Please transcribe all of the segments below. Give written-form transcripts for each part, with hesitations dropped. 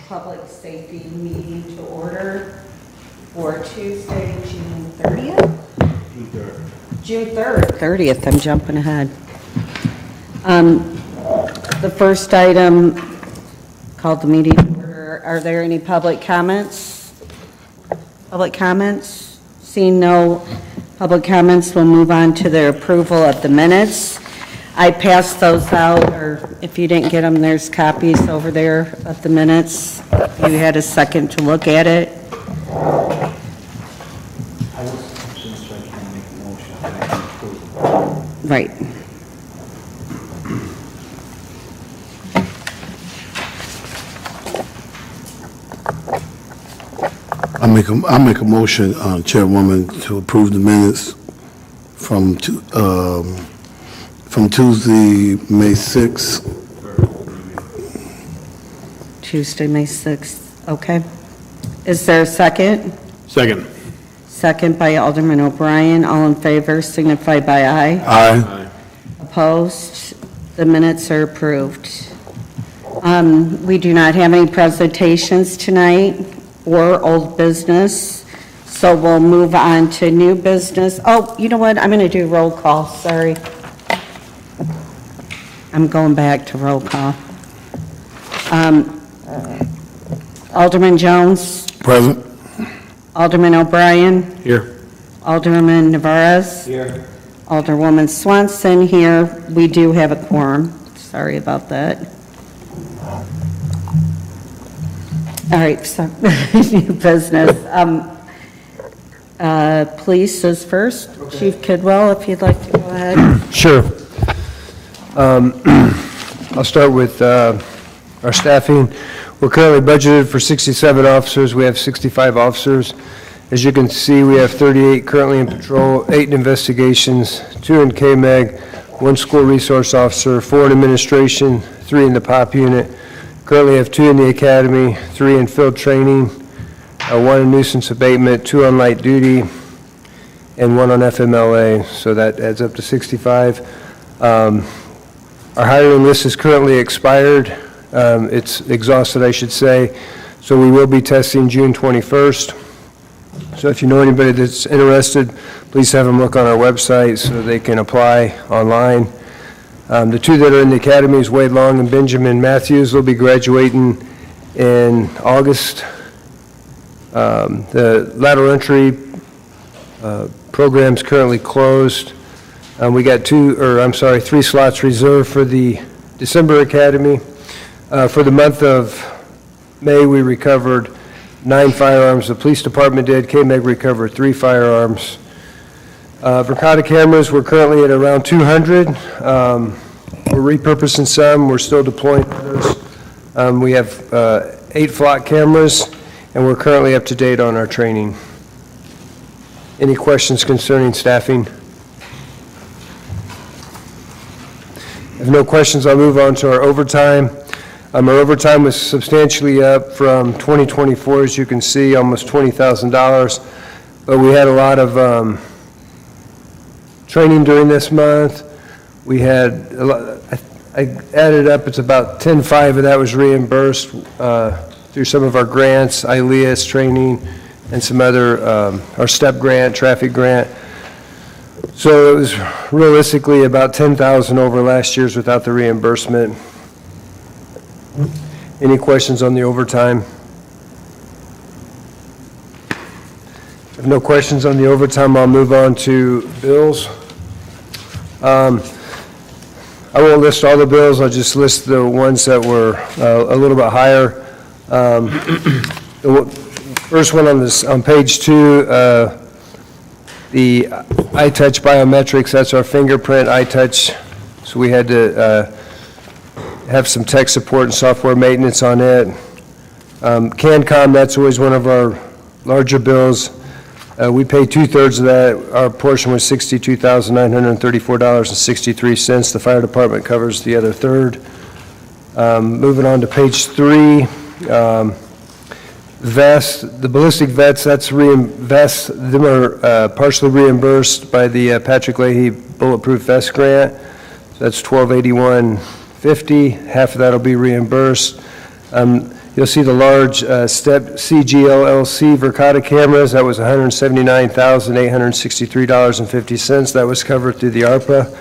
public safety meeting to order for Tuesday, June 30th? June 3rd. 30th, I'm jumping ahead. The first item called the meeting to order. Are there any public comments? Public comments? Seeing no public comments, we'll move on to the approval of the minutes. I passed those out, or if you didn't get them, there's copies over there of the minutes. You had a second to look at it. Right. I'll make a motion, Chairwoman, to approve the minutes from Tuesday, May 6th. Tuesday, May 6th. Okay. Is there a second? Second. Second by Alderman O'Brien. All in favor signify by aye. Aye. Opposed? The minutes are approved. We do not have any presentations tonight or old business, so we'll move on to new business. Oh, you know what? I'm going to do roll call. Sorry. I'm going back to roll call. Alderman Jones. Present. Alderman O'Brien. Here. Alderman Navarez. Here. Alderwoman Swanson here. We do have a quorum. Sorry about that. All right, so new business. Police is first. Okay. Chief Kidwell, if you'd like to go ahead. Sure. I'll start with our staffing. We're currently budgeted for 67 officers. We have 65 officers. As you can see, we have 38 currently in patrol, 8 in investigations, 2 in KMEG, 1 school resource officer, 4 in administration, 3 in the POP unit. Currently have 2 in the academy, 3 in field training, 1 in nuisance abatement, 2 on light duty, and 1 on FMLA. So that adds up to 65. Our hiring list is currently expired. It's exhausted, I should say. So we will be testing June 21st. So if you know anybody that's interested, please have them look on our website so they can apply online. The 2 that are in the academy is Wade Long and Benjamin Matthews. They'll be graduating in August. The lateral entry program's currently closed. We got 3 slots reserved for the December academy. For the month of May, we recovered 9 firearms. The police department did. KMEG recovered 3 firearms. Verkada cameras, we're currently at around 200. We're repurposing some. We're still deploying others. We have 8 flock cameras, and we're currently up to date on our training. Any questions concerning staffing? If no questions, I'll move on to our overtime. Our overtime was substantially up from 2024, as you can see, almost $20,000. But we had a lot of training during this month. We had a lot, I added up, it's about 10.5 of that was reimbursed through some of our grants, ILEAS training, and some other, our STEP grant, traffic grant. So it was realistically about 10,000 over last year's without the reimbursement. Any questions on the overtime? If no questions on the overtime, I'll move on to bills. I won't list all the bills. I'll just list the ones that were a little bit higher. The first one on page 2, the iTouch biometrics. That's our fingerprint iTouch. So we had to have some tech support and software maintenance on it. CanCom, that's always one of our larger bills. We pay 2/3 of that. Our portion was $62,934.63. The fire department covers the other third. Moving on to page 3, vest, the ballistic vets, that's vests, them are partially reimbursed by the Patrick Leahy Bulletproof Vest Grant. So that's $1281.50. Half of that will be reimbursed. You'll see the large step CGLLC Verkada cameras. That was $179,863.50. That was covered through the ARPA.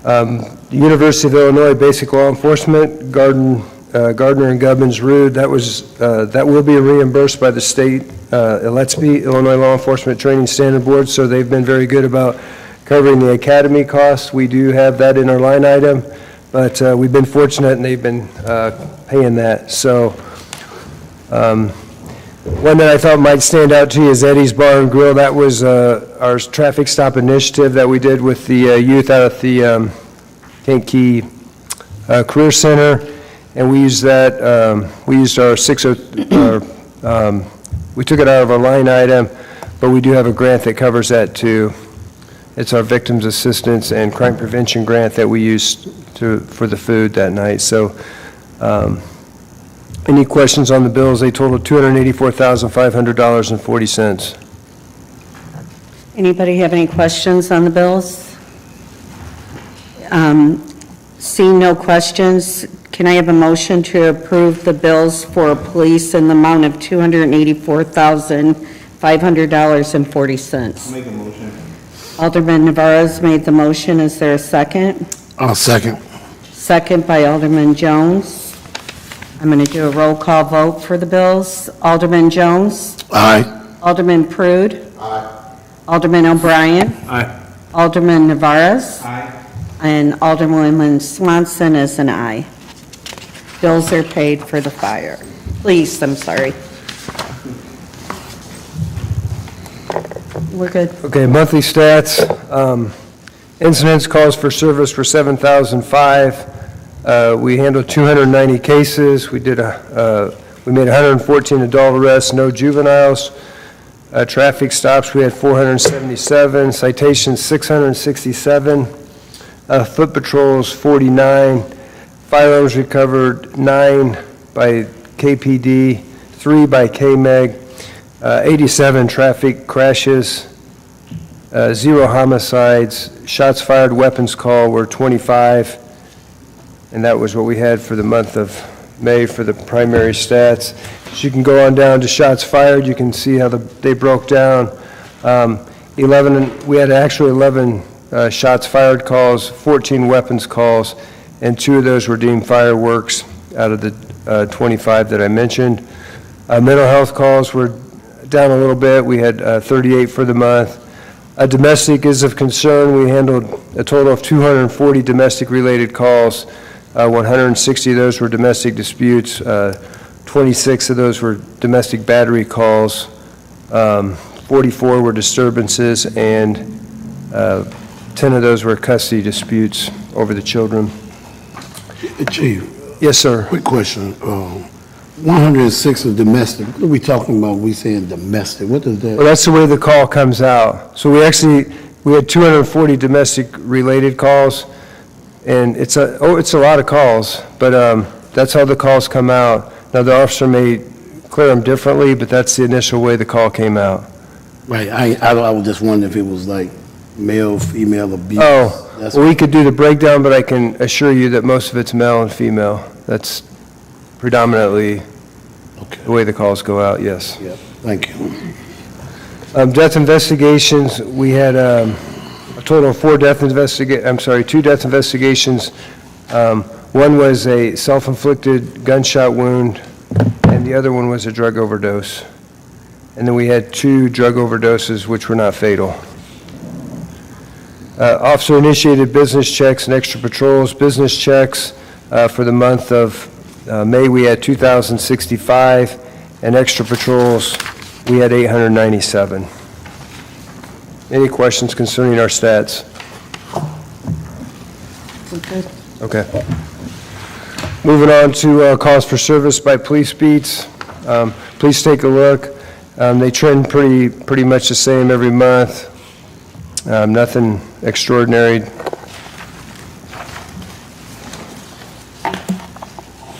The University of Illinois Basic Law Enforcement, Gardner and Gubbins Rood, that will be reimbursed by the state, Illinois Law Enforcement Training Standard Board, so they've been very good about covering the academy costs. We do have that in our line item, but we've been fortunate and they've been paying that. So one that I thought might stand out to you is Eddie's Bar and Grill. That was our traffic stop initiative that we did with the youth out at the Kankakee Career Center. And we used that, we used our we took it out of our line item, but we do have a grant that covers that too. It's our Victims Assistance and Crime Prevention grant that we used for the food that night. So any questions on the bills? They total $284,500.40. Anybody have any questions on the bills? Seeing no questions, can I have a motion to approve the bills for police in the amount of $284,500.40? Make a motion. Alderman Navarro's made the motion. Is there a second? I'll second. Second by Alderman Jones. I'm going to do a roll call vote for the bills. Alderman Jones? Aye. Alderman Prude? Aye. Alderman O'Brien? Aye. Alderman Navarro's? Aye. And Alderwoman Swanson is an aye. Bills are paid for the fire. Police, I'm sorry. We're good. Okay, monthly stats. Incidents, calls for service were 7,005. We handled 290 cases. We made 114 adult arrests, no juveniles. Traffic stops, we had 477. Citations, 667. Foot patrols, 49. Firearms recovered, 9 by KPD, 3 by KMEG. 87 traffic crashes, 0 homicides, shots fired, weapons call were 25, and that was what we had for the month of May for the primary stats. So you can go on down to shots fired, you can see how they broke down. 11, we had actually 11 shots fired calls, 14 weapons calls, and 2 of those were deemed fireworks out of the 25 that I mentioned. Mental health calls were down a little bit. We had 38 for the month. Domestic is of concern. We handled a total of 240 domestic-related calls. 160 of those were domestic disputes. 26 of those were domestic battery calls. 44 were disturbances, and 10 of those were custody disputes over the children. Chief, Yes, sir. quick question. 106 is domestic. What are we talking about? We saying domestic. What does Well, that? that's the way the call comes out. So we had 240 domestic-related calls, and it's a lot of calls, but that's how the calls come out. Now, the officer may clear them differently, but that's the initial way the call came out. Right, I was just wondering if it was like male, female abuse. Oh, That's well, we could do the breakdown, but I can assure you that most of it's male and female. That's predominantly okay. the way the calls go out, yes. Yeah, thank you. Death investigations, we had a total of 2 death investigations. One was a self-inflicted gunshot wound, and the other one was a drug overdose. And then we had 2 drug overdoses, which were not fatal. Officer-initiated business checks and extra patrols. Business checks for the month of May, we had 2,065, and extra patrols, we had 897. Any questions concerning our stats? We're good. Okay. Moving on to calls for service by police beats. Please take a look. They trend pretty much the same every month. Nothing extraordinary.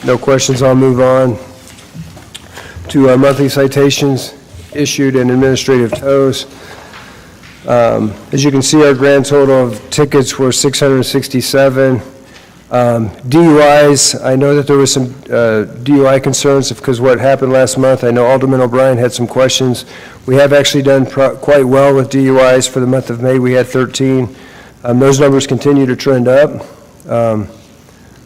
No questions, I'll move on to our monthly citations issued and administrative tows. As you can see, our grand total of tickets were 667. DUIs, I know that there was some DUI concerns because what happened last month. I know Alderman O'Brien had some questions. We have actually done quite well with DUIs for the month of May. We had 13. Those numbers continue to trend up.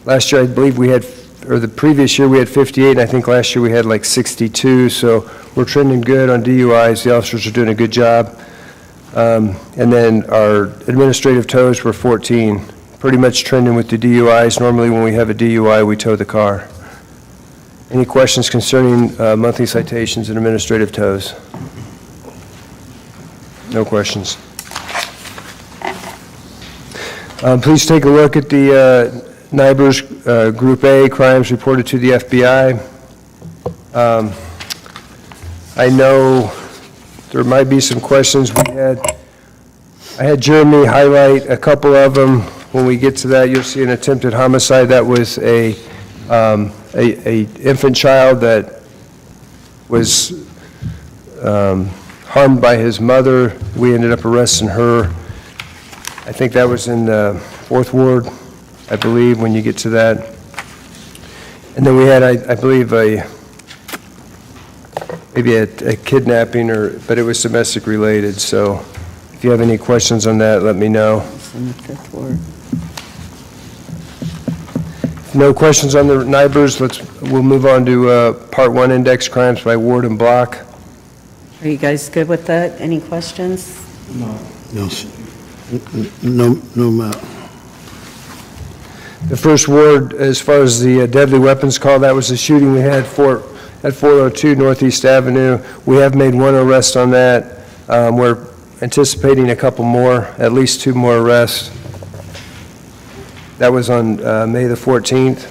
Last year, I believe we had, or the previous year, we had 58, and I think last year we had like 62, so we're trending good on DUIs. The officers are doing a good job. And then our administrative tows were 14, pretty much trending with the DUIs. Normally, when we have a DUI, we tow the car. Any questions concerning monthly citations and administrative tows? No questions. Please take a look at the NIBRS Group A crimes reported to the FBI. I know there might be some questions I had Jeremy highlight a couple of them. When we get to that, you'll see an attempted homicide. That was a infant child that was harmed by his mother. We ended up arresting her. I think that was in the 4th Ward, I believe, when you get to that. And then we had, I believe, maybe a kidnapping, but it was domestic related. So if you have any questions on that, let me know. In the 5th Ward. No questions on the NIBRS. We'll move on to Part 1 index crimes by ward and block. Are you guys good with that? Any questions? No, sir. No, ma'am. The first ward, as far as the deadly weapons call, that was the shooting we had at 402 Northeast Avenue. We have made one arrest on that. We're anticipating a couple more, at least 2 more arrests. That was on May the 14th.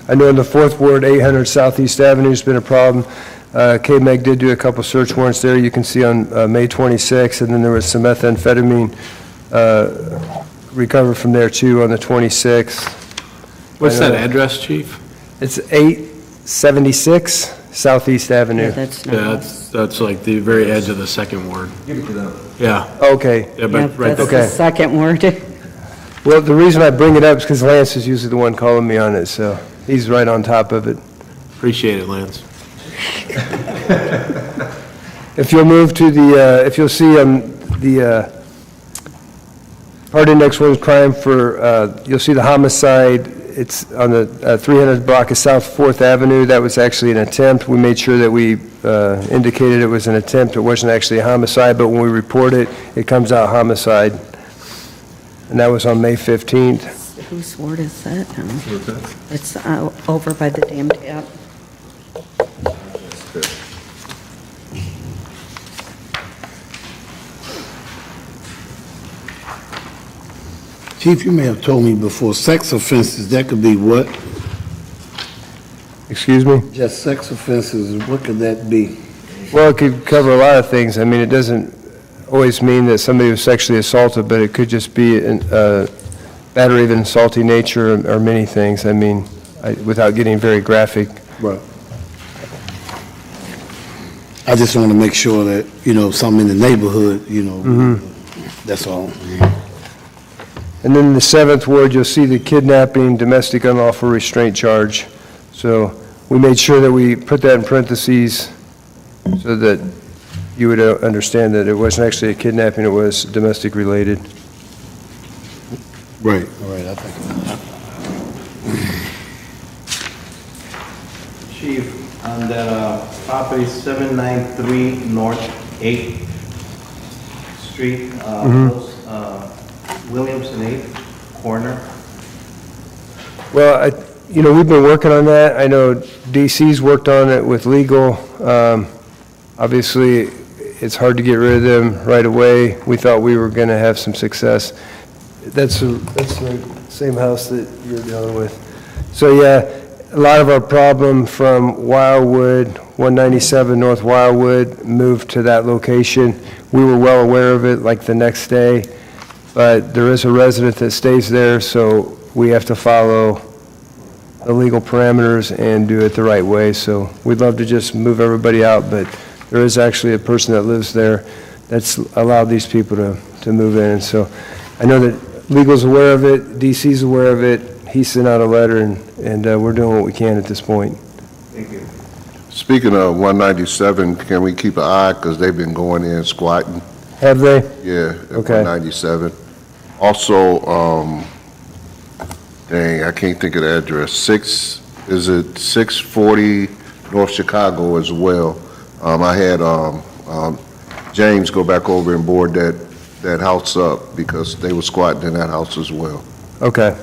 I know in the 4th Ward, 800 Southeast Avenue has been a problem. KMEG did do a couple search warrants there. You can see on May 26th, and then there was some methamphetamine recovered from there too on the 26th. What's that address, Chief? It's 876 Southeast Avenue. Yeah, that's Yeah, not. that's like the very edge of the 2nd ward. Give it to them. Yeah, Okay. yeah, Yeah, but right that's there. the 2nd Ward. Well, the reason I bring it up is because Lance is usually the one calling me on it, so he's right on top of it. Appreciate it, Lance. If you'll move to the, if you'll see the part index 1 crime for, you'll see the homicide. It's on the 300 block of South 4th Avenue. That was actually an attempt. We made sure that we indicated it was an attempt. It wasn't actually a homicide, but when we report it, it comes out homicide. And that was on May 15th. Whose ward is that now? It's over by the dam tap. Chief, you may have told me before, sex offenses, that could be what? Excuse me? Just sex offenses, what could that be? Well, it could cover a lot of things. I mean, it doesn't always mean that somebody was sexually assaulted, but it could just be battery of an assaulting nature or many things. I mean, without getting very graphic. Right. I just want to make sure that, something in the neighborhood, that's all. And then in the 7th Ward, you'll see the kidnapping, domestic unlawful restraint charge. So we made sure that we put that in parentheses so that you would understand that it wasn't actually a kidnapping, it was domestic related. Right. All right, I think. Chief, on that property 793 North 8th Street, Williams and 8th corner. Well, we've been working on that. I know DC's worked on it with legal. Obviously, it's hard to get rid of them right away. We thought we were going to have some success. That's the same house that you're dealing with. So yeah, a lot of our problem from Wildwood, 197 North Wildwood, moved to that location. We were well aware of it like the next day, but there is a resident that stays there, so we have to follow the legal parameters and do it the right way. So we'd love to just move everybody out, but there is actually a person that lives there that's allowed these people to move in. And so I know that legal's aware of it, DC's aware of it. He sent out a letter, and we're doing what we can at this point. Thank you. Speaking of 197, can we keep an eye, because they've been going in squatting? Have they? Yeah, at Okay. 197. Also, dang, I can't think of the address. 640 North Chicago as well. I had James go back over and board that house up, because they were squatting in that house as well. Okay.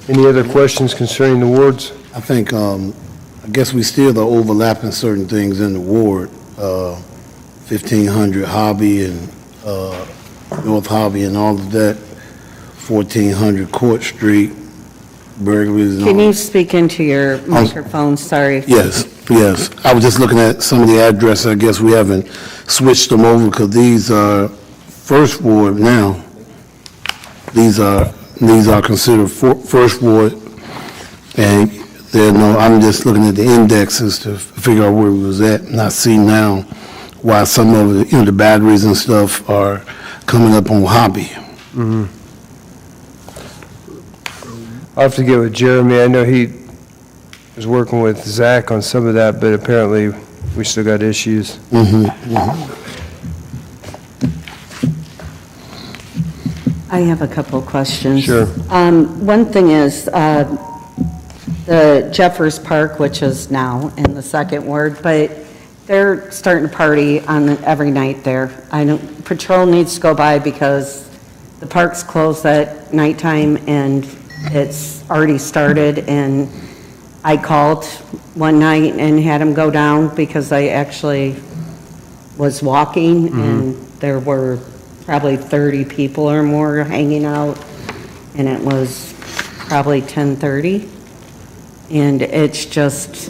Any other questions concerning the wards? I think, I guess we still are overlapping certain things in the ward. 1500 Hobby and North Hobby and all of that, 1400 Court Street, burglaries and all. Can you speak into your microphone? Sorry. Yes, yes. I was just looking at some of the addresses. I guess we haven't switched them over because these are first ward now. These are considered first ward, and I'm just looking at the indexes to figure out where we was at, and I see now why some of the, the batteries and stuff are coming up on Hobby. I'll have to get with Jeremy. I know he was working with Zach on some of that, but apparently we still got issues. I have a couple of questions. Sure. One thing is, the Jeffers Park, which is now in the second ward, but they're starting to party every night there. I know patrol needs to go by because the park's closed at nighttime and it's already started, and I called one night and had them go down because I actually was walking and there were probably 30 people or more hanging out, and it was probably 10:30. And it's just,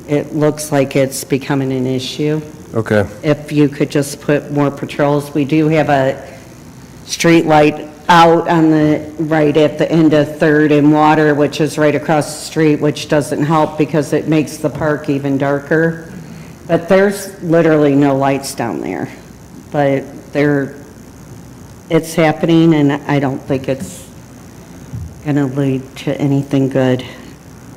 it looks like it's becoming an issue. Okay. If you could just put more patrols. We do have a street light out on the, right at the end of Third and Water, which is right across the street, which doesn't help because it makes the park even darker. But there's literally no lights down there. But it's happening, and I don't think it's gonna lead to anything good.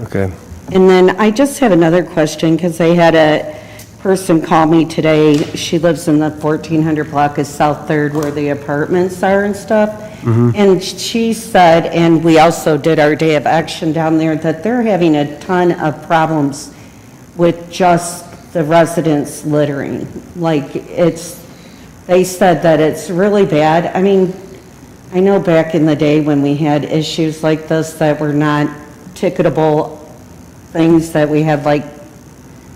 Okay. And then I just have another question, because I had a person call me today. She lives in the 1400 block of South Third where the apartments are and stuff. And she said, and we also did our day of action down there, that they're having a ton of problems with just the residents littering. Like, they said that it's really bad. I mean, I know back in the day when we had issues like this that were not ticketable things, that we had like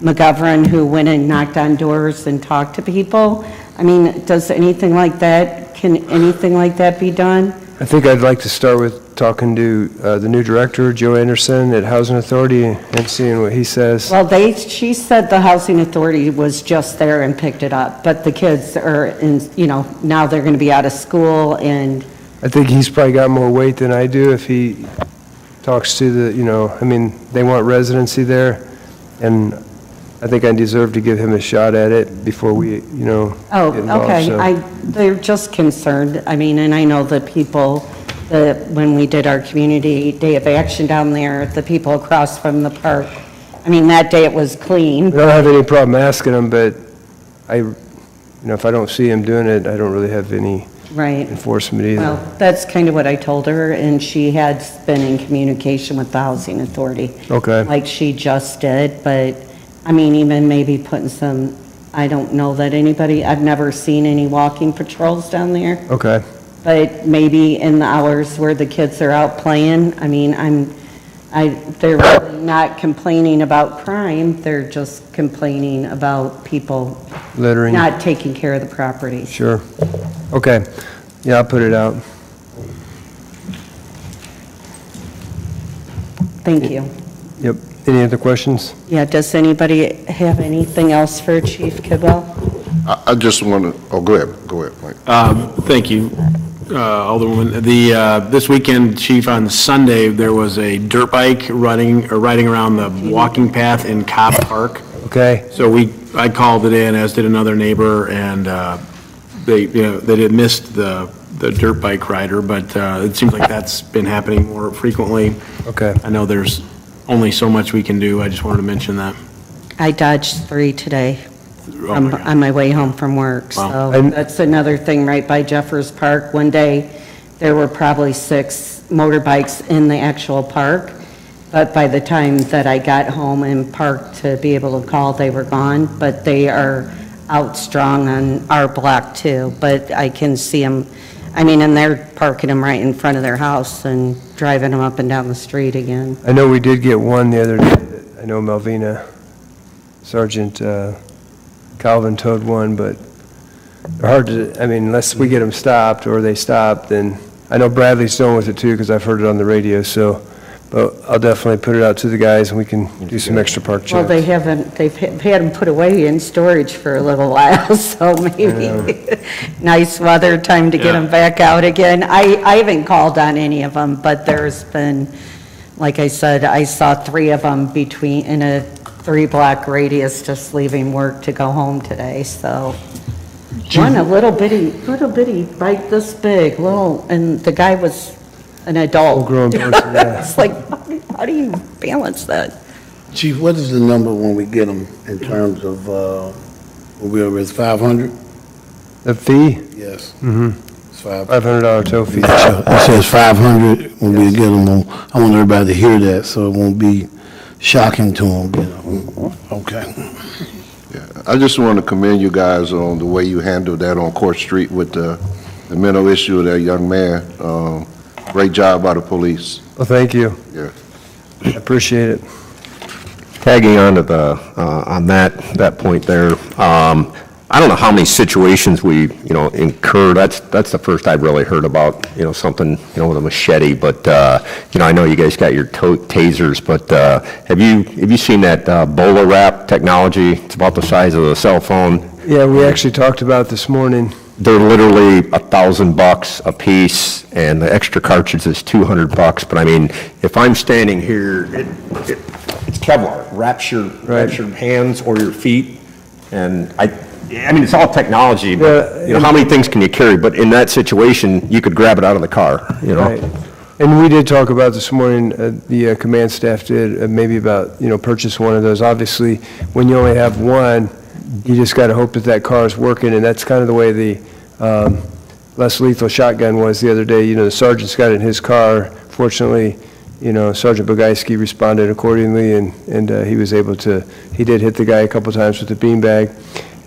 McGovern who went and knocked on doors and talked to people. I mean, does anything like that, can anything like that be done? I think I'd like to start with talking to the new director, Joe Anderson at Housing Authority, and seeing what he says. Well, she said the Housing Authority was just there and picked it up, but the kids are in, now they're gonna be out of school, and I think he's probably got more weight than I do if he talks to the, they want residency there, and I think I deserve to give him a shot at it before we, get involved. okay. So- They're just concerned. I mean, and I know the people, when we did our community day of action down there, the people across from the park, I mean, that day it was clean. I don't have any problem asking him, but if I don't see him doing it, I don't really have any Right. enforcement either. Well, that's kind of what I told her, and she had been in communication with the Housing Authority. Okay. Like she just did, but, I mean, even maybe putting some, I don't know that I've never seen any walking patrols down there, Okay. but maybe in the hours where the kids are out playing, I mean, they're really not complaining about crime, they're just complaining about people Littering. not taking care of the property. Sure. Okay. Yeah, I'll put it out. Thank you. Yep. Any other questions? Yeah, does anybody have anything else for Chief Kidwell? I just want to, oh, go ahead, Mike. Thank you, Alderwoman. This weekend, Chief, on Sunday, there was a dirt bike riding around the walking path in Cobb Park. Okay? So I called it in, as did another neighbor, and they had missed the dirt bike rider, but it seems like that's been happening more frequently. Okay. I know there's only so much we can do. I just wanted to mention that. I dodged 3 today Oh, my God. on my way home from work, so Wow. And- that's another thing right by Jeffers Park. One day, there were probably 6 motorbikes in the actual park, but by the time that I got home and parked to be able to call, they were gone, but they are out strong on our block too, but I can see them, and they're parking them right in front of their house and driving them up and down the street again. I know we did get one the other day. That I know Melvina, Sergeant Calvin towed one, but they're hard to, unless we get them stopped or they stop, then, I know Bradley's dealing with it too, because I've heard it on the radio, so, but I'll definitely put it out to the guys and we can do some extra park checks. Well, they've had them put away in storage for a little while, so maybe nice weather, time to get them back out again. I haven't called on any of them, but there's been, like I said, I saw 3 of them in a 3-block radius just leaving work to go home today, so. One, a little bitty bike this big, and the guy was an adult. Full-grown person, yeah. It's like, how do you balance that? Chief, what is the number when we get them in terms of, it's 500? The fee, Yes. Mm-hmm. It's 500. $500 tow fee. It says 500 when we get them. I want everybody to hear that, so it won't be shocking to them, Okay. I just want to commend you guys on the way you handled that on Court Street with the mental issue of that young man. Great job by the police. Well, thank you. Yeah. I appreciate it. Tagging on to on that point there, I don't know how many situations we, incur. That's the first I've really heard about, something, with a machete. But, I know you guys got your tasers, but have you seen that bowler wrap technology? It's about the size of a cell phone. Yeah, we actually talked about it this morning. They're literally $1,000 a piece, and the extra cartridge is $200. But if I'm standing here, it's Kevlar. Wraps your hands or your feet, and it's all technology, but, how many things can you carry? But in that situation, you could grab it out of the car, Right. And we did talk about this morning, the command staff did, maybe about, purchase one of those. Obviously, when you only have one, you just got to hope that car is working, and that's kind of the way the less lethal shotgun was the other day. The sergeant's got it in his car. Fortunately, Sergeant Bogaiski responded accordingly, and he was able to, he did hit the guy a couple times with the beanbag,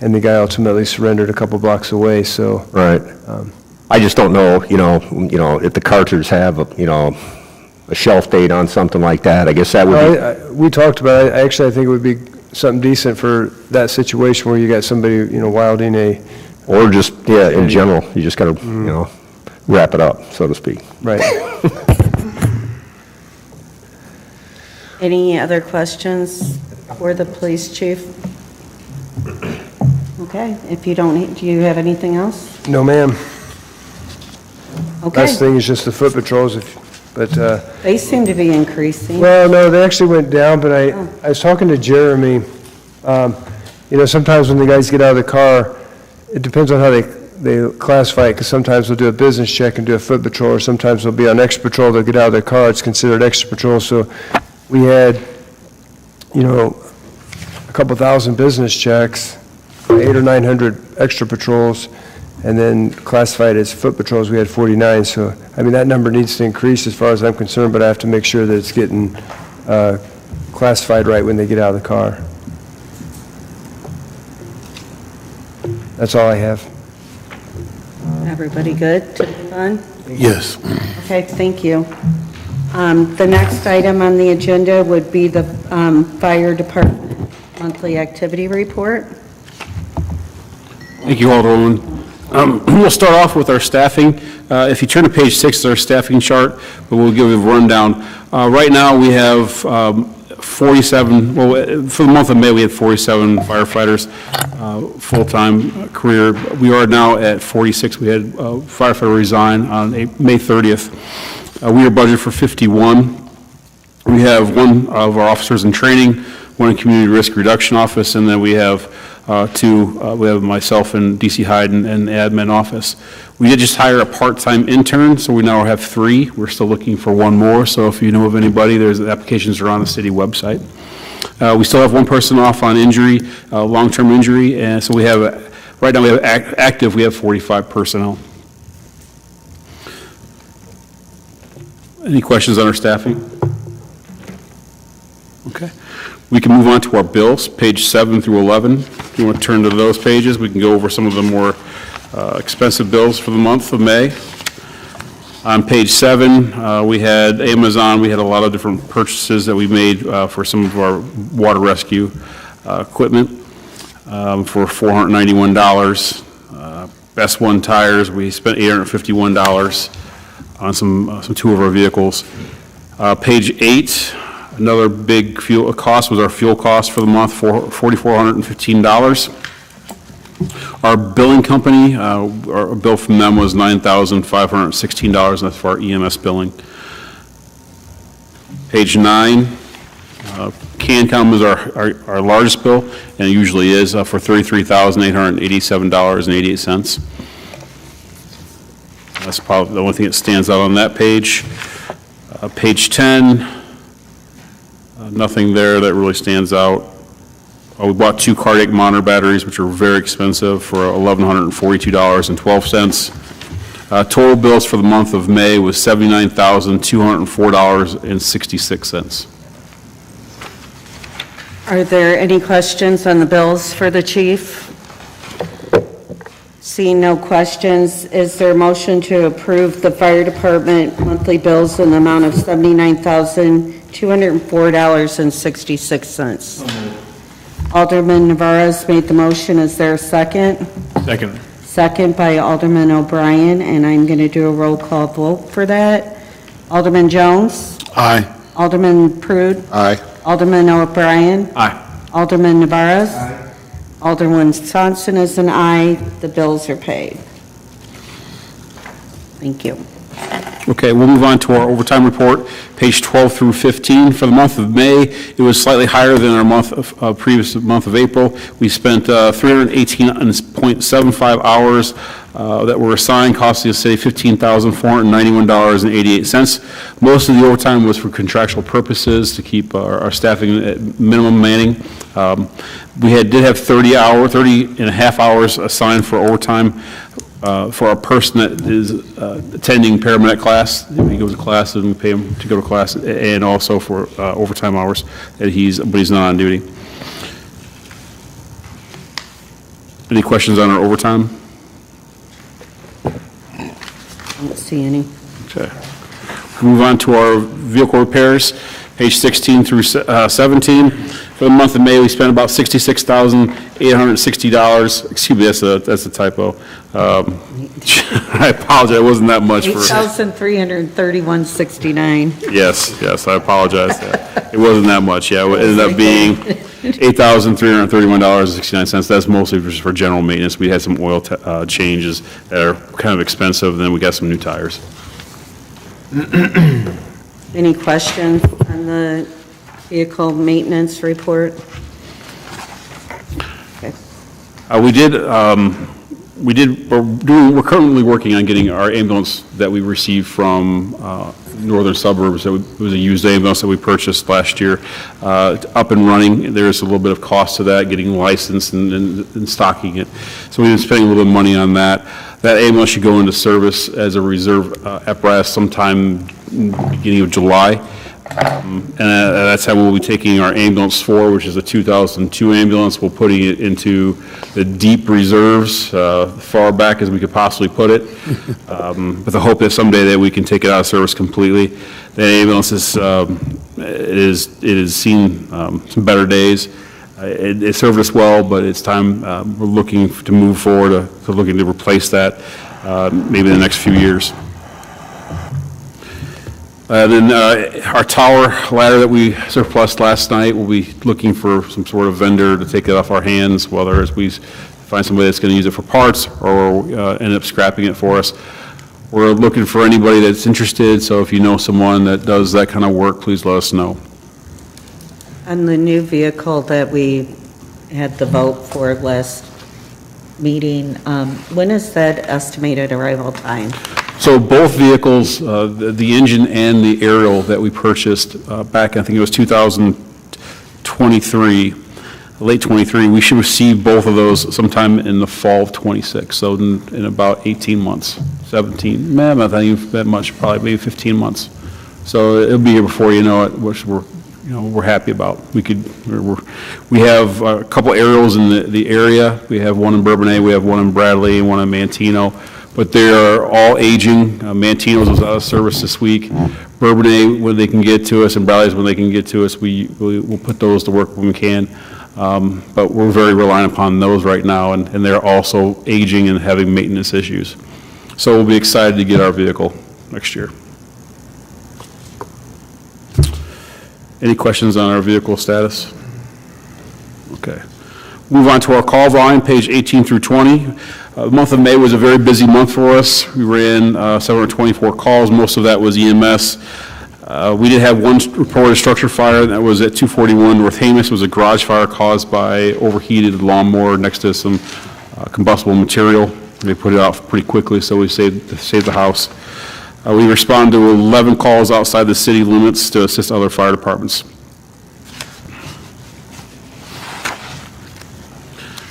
and the guy ultimately surrendered a couple blocks away, so. Right. I just don't know, if the cartridges have, a shelf date on something like that. I guess that would be. We talked about it. Actually, I think it would be something decent for that situation where you got somebody, wilding a. Or just, in general, you just got to, wrap it up, so to speak. Right. Any other questions for the police chief? Okay, if you don't, do you have anything else? No, ma'am. Okay, Last thing is just the foot patrols, but, they seem to be increasing. well, no, they actually went down, but I was talking to Jeremy. Sometimes when the guys get out of the car, it depends on how they classify it, because sometimes they'll do a business check and do a foot patrol, or sometimes they'll be on extra patrol, they'll get out of their car, it's considered extra patrol. So we had, a couple thousand business checks, 800 or 900 extra patrols, and then classified as foot patrols, we had 49. So, that number needs to increase as far as I'm concerned, but I have to make sure that it's getting classified right when they get out of the car. That's all I have. Everybody good to move on? Yes. Okay, thank you. The next item on the agenda would be the fire department monthly activity report. Thank you, Alderwoman. We'll start off with our staffing. If you turn to page 6, it's our staffing chart, but we'll give you a rundown. Right now, we have 47, well, for the month of May, we had 47 firefighters, full-time career. We are now at 46. We had a firefighter resign on May 30th. We are budgeted for 51. We have one of our officers in training, one in community risk reduction office, and then we have two, we have myself and DC Hyde and admin office. We did just hire a part-time intern, so we now have 3. We're still looking for one more, so if you know of anybody, there's applications are on the city website. We still have one person off on injury, long-term injury, and so we have, right now we have active, we have 45 personnel. Any questions on our staffing? Okay. We can move on to our bills, page 7 through 11. If you want to turn to those pages, we can go over some of the more expensive bills for the month of May. On page 7, we had Amazon. We had a lot of different purchases that we made for some of our water rescue equipment for $491. Best One tires, we spent $851 on some 2 of our vehicles. Page 8, another big fuel cost was our fuel cost for the month, for $4,415. Our billing company, our bill from them was $9,516, and that's for our EMS billing. Page 9, CanCom is our largest bill, and it usually is, for $33,887.88. That's probably the only thing that stands out on that page. Page 10, nothing there that really stands out. We bought 2 cardiac monitor batteries, which are very expensive, for $1,142.12. Total bills for the month of May was $79,204.66. Are there any questions on the bills for the chief? Seeing no questions, is there a motion to approve the fire department monthly bills in the amount of $79,204.66? Alderman Navarez made the motion. Is there a second? Second. Second by Alderman O'Brien, and I'm going to do a roll call vote for that. Alderman Jones? Aye. Alderman Prude? Aye. Alderman O'Brien? Aye. Alderman Navarez? Alderman Thompson is an aye. The bills are paid. Thank you. Okay, we'll move on to our overtime report, page 12 through 15. For the month of May, it was slightly higher than our previous month of April. We spent 318.75 hours that were assigned, costing the city $15,491.88. Most of the overtime was for contractual purposes to keep our staffing at minimum manning. We did have 30 and a half hours assigned for overtime for a person that is attending paramedic class. He goes to class and we pay him to go to class, and also for overtime hours that but he's not on duty. Any questions on our overtime? I don't see any. Okay. Move on to our vehicle repairs, page 16 through 17. For the month of May, we spent about $66,860. Excuse me, that's a typo. I apologize, it wasn't that much for... $8,331.69. Yes, I apologize. It wasn't that much, yeah. It ended up being $8,331.69. That's mostly just for general maintenance. We had some oil changes that are kind of expensive, and then we got some new tires. Any questions on the vehicle maintenance report? Okay. We're currently working on getting our ambulance that we received from Northern Suburbs. It was a used ambulance that we purchased last year, up and running. There's a little bit of cost to that, getting licensed and stocking it. So we've been spending a little bit of money on that. That ambulance should go into service as a reserve apparatus sometime beginning of July. And that's how we'll be taking our ambulance 4, which is a 2002 ambulance. We're putting it into the deep reserves, far back as we could possibly put it, with the hope that someday that we can take it out of service completely. The ambulance it has seen some better days. It served us well, but it's time we're looking to move forward to looking to replace that maybe in the next few years. Then our tower ladder that we surplused last night, we'll be looking for some sort of vendor to take it off our hands, whether it's we find somebody that's going to use it for parts or end up scrapping it for us. We're looking for anybody that's interested, so if you know someone that does that kind of work, please let us know. On the new vehicle that we had the vote for last meeting, when is that estimated arrival time? So both vehicles, the engine and the aerial that we purchased back, I think it was 2023, late 23, we should receive both of those sometime in the fall of 26, so in about 18 months, 17, not even that much, probably maybe 15 months. So it'll be here before you know it, which we're happy about. We have a couple aerials in the area. We have one in Bourbonnais, we have one in Bradley, and one in Manteno. But they are all aging. Mantino's was out of service this week. Bourbonnais, when they can get to us, and Bradley's when they can get to us, we'll put those to work when we can. But we're very reliant upon those right now, and they're also aging and having maintenance issues. So we'll be excited to get our vehicle next year. Any questions on our vehicle status? Okay. Move on to our call volume, page 18 through 20. The month of May was a very busy month for us. We ran 724 calls. Most of that was EMS. We did have one reported structure fire, that was at 241 North Hamus. It was a garage fire caused by overheated lawnmower next to some combustible material. They put it out pretty quickly, so we saved the house. We responded to 11 calls outside the city limits to assist other fire departments.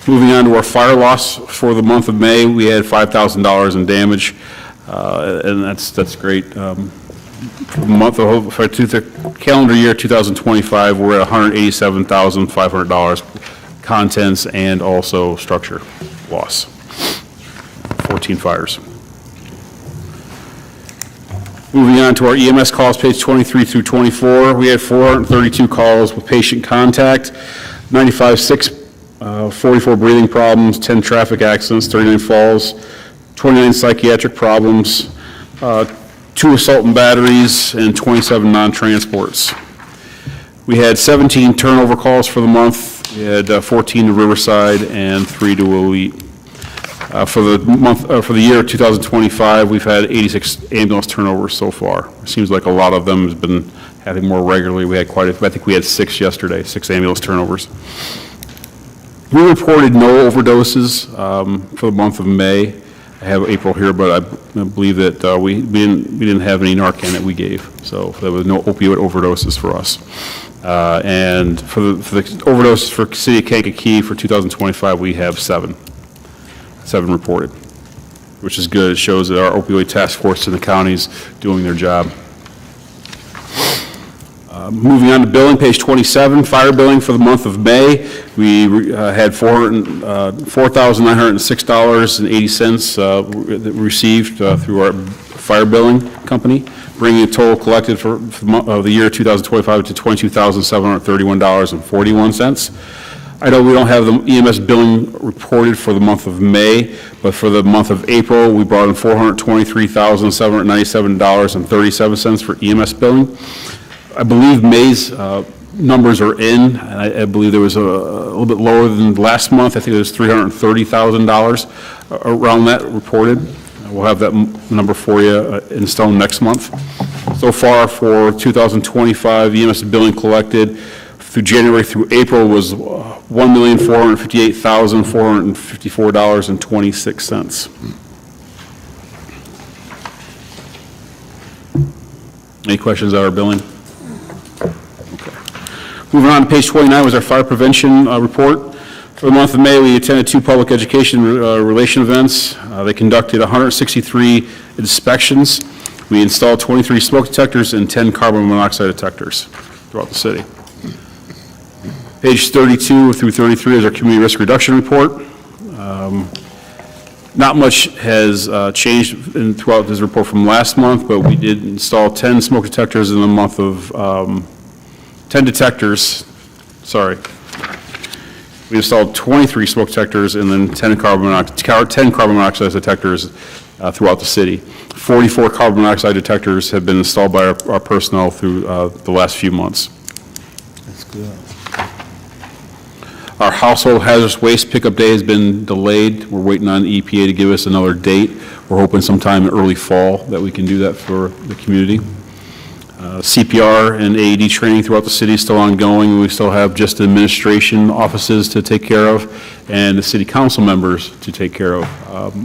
Moving on to our fire loss for the month of May, we had $5,000 in damage, and that's great. For the calendar year 2025, we're at $187,500 contents and also structure loss. 14 fires. Moving on to our EMS calls, page 23 through 24, we had 432 calls with patient contact, 95 44 breathing problems, 10 traffic accidents, 39 falls, 29 psychiatric problems, 2 assault and batteries, and 27 non-transports. We had 17 turnover calls for the month. We had 14 to Riverside and 3 to Elite. For the year 2025, we've had 86 ambulance turnovers so far. It seems like a lot of them has been having more regularly. We had I think we had 6 yesterday, 6 ambulance turnovers. We reported no overdoses for the month of May. I have April here, but I believe that we didn't have any Narcan that we gave, so there was no opioid overdoses for us. And for the overdoses for City of Kankakee for 2025, we have 7 reported, which is good. It shows that our opioid task force in the county is doing their job. Moving on to billing, page 27, fire billing for the month of May, we had $4,906.80 received through our fire billing company, bringing the total collected for the year 2025 to $22,731.41. I know we don't have the EMS billing reported for the month of May, but for the month of April, we brought in $423,797.37 for EMS billing. I believe May's numbers are in, and I believe there was a little bit lower than last month. I think it was $330,000 around that reported. We'll have that number for you in stone next month. So far for 2025, EMS billing collected through January through April was $1,458,454.26. Any questions on our billing? Moving on to page 29 was our fire prevention report. For the month of May, we attended 2 public education relation events. They conducted 163 inspections. We installed 23 smoke detectors and 10 carbon monoxide detectors throughout the city. Page 32 through 33 is our community risk reduction report. Not much has changed throughout this report from last month, but we did install 10 smoke detectors in the month of 10 detectors, sorry. We installed 23 smoke detectors and then 10 carbon monoxide detectors throughout the city. 44 carbon monoxide detectors have been installed by our personnel through the last few months. That's good. Our household hazardous waste pickup day has been delayed. We're waiting on the EPA to give us another date. We're hoping sometime in early fall that we can do that for the community. CPR and AED training throughout the city is still ongoing. We still have just administration offices to take care of and the city council members to take care of.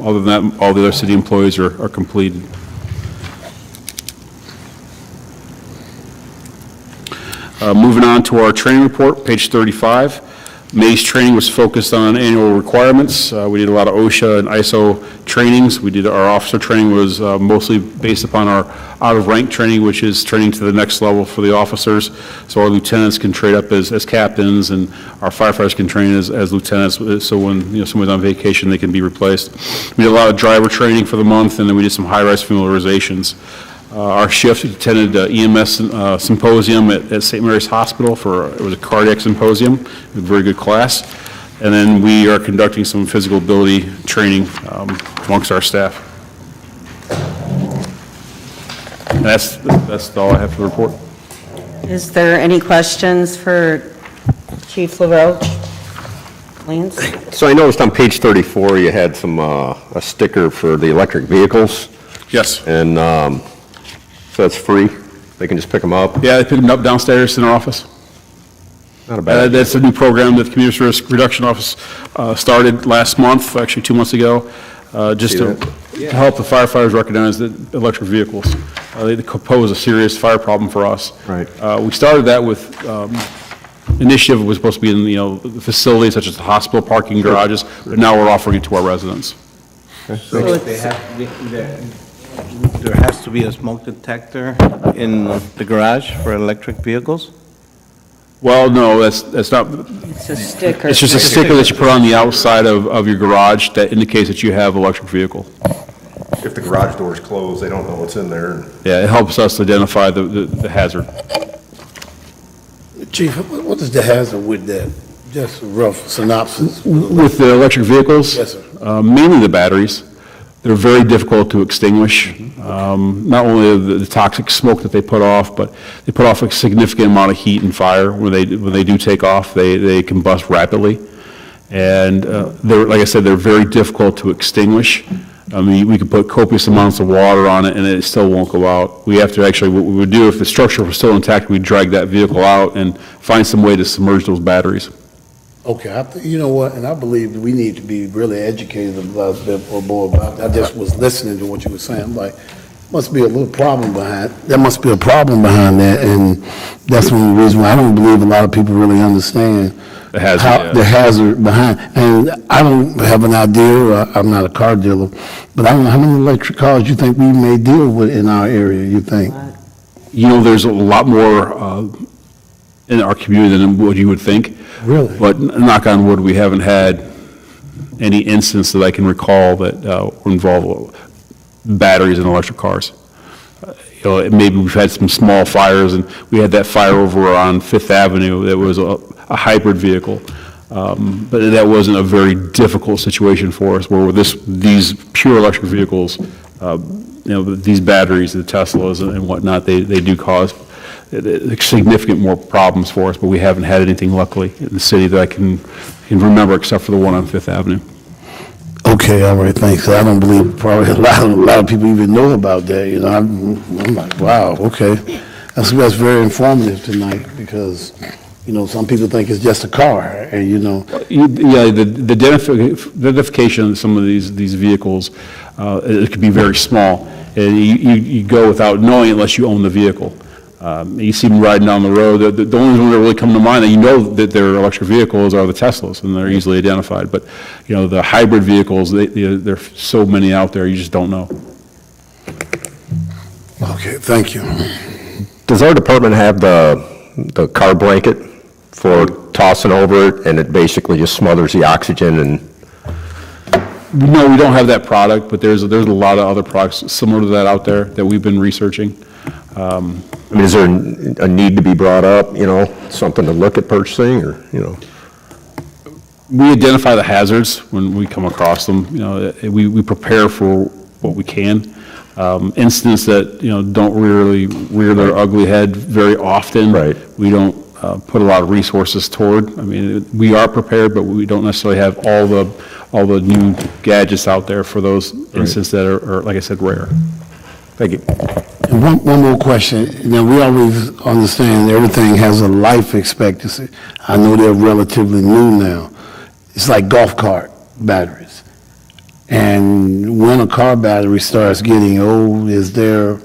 Other than that, all the other city employees are completed. Moving on to our training report, page 35. May's training was focused on annual requirements. We did a lot of OSHA and ISO trainings. Our officer training was mostly based upon our out-of-rank training, which is training to the next level for the officers. So our lieutenants can trade up as captains, and our firefighters can train as lieutenants. So when somebody's on vacation, they can be replaced. We did a lot of driver training for the month, and then we did some high-rise familiarizations. Our shift attended EMS symposium at St. Mary's Hospital it was a cardiac symposium, a very good class. And then we are conducting some physical ability training amongst our staff. And that's all I have for the report. Is there any questions for Chief LaRoche? Lance? So I noticed on page 34, you had a sticker for the electric vehicles, Yes. and so it's free? They can just pick them up? Yeah, they pick them up downstairs in our office. Not a bad idea. That's a new program that the Community Risk Reduction Office started last month, actually 2 months ago, just to help the firefighters recognize that electric vehicles, they pose a serious fire problem for us. Right. We started that with initiative was supposed to be in the facilities such as the hospital parking garages, but now we're offering it to our residents. So there has to be a smoke detector in the garage for electric vehicles? Well, no, that's not. It's a sticker. It's just a sticker that you put on the outside of your garage that indicates that you have an electric vehicle. If the garage door is closed, they don't know what's in there. Yeah, it helps us identify the hazard. Chief, what is the hazard with that? Just a rough synopsis. With the electric vehicles? Yes, sir. Mainly the batteries. They're very difficult to extinguish. Not only the toxic smoke that they put off, but they put off a significant amount of heat and fire. When they do take off, they combust rapidly. And like I said, they're very difficult to extinguish. I mean, we could put copious amounts of water on it and it still won't go out. We have to actually, what we would do if the structure was still intact, we'd drag that vehicle out and find some way to submerge those batteries. Okay, you know what, and I believe we need to be really educated about a bit more about that. I just was listening to what you were saying, I'm like, must be a little problem behind, there must be a problem behind that, and that's one of the reasons why I don't believe a lot of people really understand The hazard, the hazard behind. And I don't have an idea, I'm not a car dealer, but I don't know how many electric cars you think we may deal with in our area, you think? There's a lot more in our community than what you would think. Really? But knock on wood, we haven't had any instance that I can recall that involve batteries in electric cars. Maybe we've had some small fires, and we had that fire over on Fifth Avenue that was a hybrid vehicle. But that wasn't a very difficult situation for us, where these pure electric vehicles, these batteries, the Teslas and whatnot, they do cause significant more problems for us, but we haven't had anything, luckily, in the city that I can remember, except for the one on Fifth Avenue. Okay, all right, thanks. I don't believe probably a lot of people even know about that, I'm like, wow, okay. That's very informative tonight, because, some people think it's just a car, and, Yeah, the identification of some of these vehicles, it could be very small, and you go without knowing unless you own the vehicle. You see them riding down the road. The only ones that really come to mind, and that they're electric vehicles, are the Teslas, and they're easily identified. But, the hybrid vehicles, there are so many out there, you just don't know. Okay, thank you. Does our department have the car blanket for tossing over it, and it basically just smothers the oxygen and... No, we don't have that product, but there's a lot of other products similar to that out there that we've been researching. is there a need to be brought up, something to look at purchasing, or, We identify the hazards when we come across them. We prepare for what we can. Incidents that, don't really rear their ugly head very often. Right. We don't put a lot of resources toward. I mean, we are prepared, but we don't necessarily have all the new gadgets out there for those incidents that are, like I said, rare. Thank you. And one more question. Now, we always understand everything has a life expectancy. I know they're relatively new now. It's like golf cart batteries. And when a car battery starts getting old, is there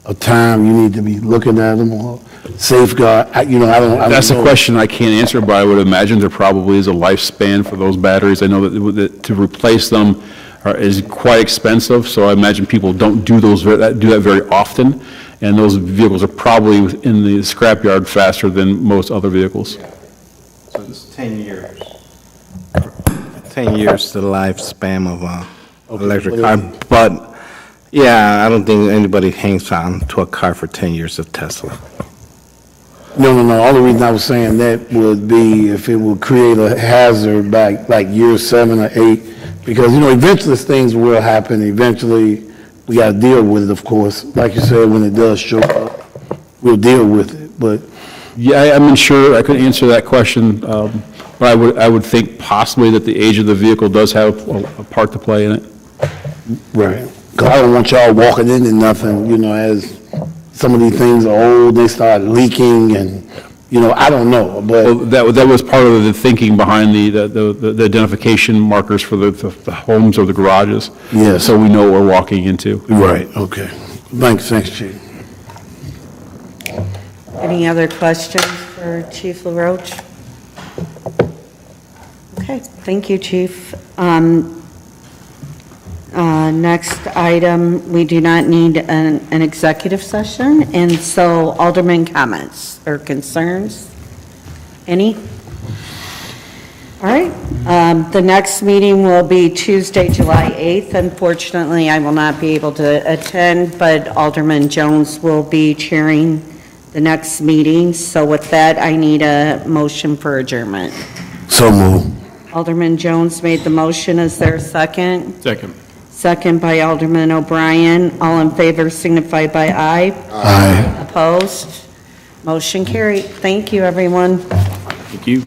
a time you need to be looking at them or safeguard? I don't That's a know. question I can't answer, but I would imagine there probably is a lifespan for those batteries. I know that to replace them is quite expensive, so I imagine people don't do that very often, and those vehicles are probably in the scrapyard faster than most other vehicles. So it's 10 years. 10 years the lifespan of electric car. But, yeah, I don't think anybody hangs on to a car for 10 years of Tesla. No. All the reason I was saying that would be if it would create a hazard back like year 7 or 8, because, eventually things will happen. Eventually, we got to deal with it, of course. Like you said, when it does show up, we'll deal with it. But Yeah, I'm unsure, I couldn't answer that question, but I would think possibly that the age of the vehicle does have a part to play in it. right, because I don't want y'all walking into nothing, as some of these things are old, they start leaking, and I don't know, Well, but that was part of the thinking behind the identification markers for the homes or the garages. Yes. So we know what we're walking into. right, okay. Thanks, Chief. Any other questions for Chief LaRoche? Okay, thank you, Chief. Next item, we do not need an executive session, and so Alderman comments or concerns? Any? All right, the next meeting will be Tuesday, July 8th. Unfortunately, I will not be able to attend, but Alderman Jones will be chairing the next meeting. So with that, I need a motion for adjournment. So move. Alderman Jones made the motion. Is there a second? Second. Second by Alderman O'Brien. All in favor signify by aye. Aye. Opposed? Motion carried. Thank you, everyone. Thank you.